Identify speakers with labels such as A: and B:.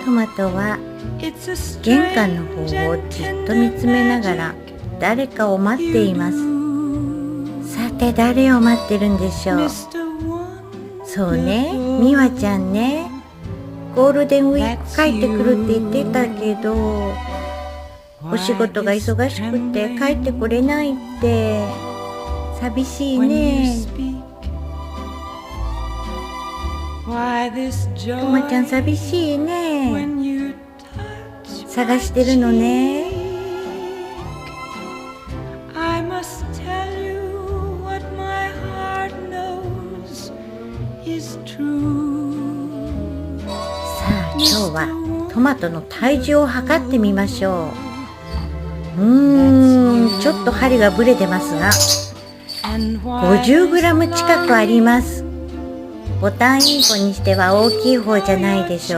A: トマトは玄関の方をじっと見つめながら誰かを待っています。さて誰を待ってるんでしょう。そうね、ミワちゃんね。ゴールデンウィーク帰ってくるって言ってたけど、お仕事が忙しくて帰ってこれないって寂しいね。トマちゃん寂しいね。探してるのね。さあ今日はトマトの体重を測ってみましょう。ちょっと針がブレてますが 50g 近くあります。ボタンインコにしては大きい方じゃないでしょう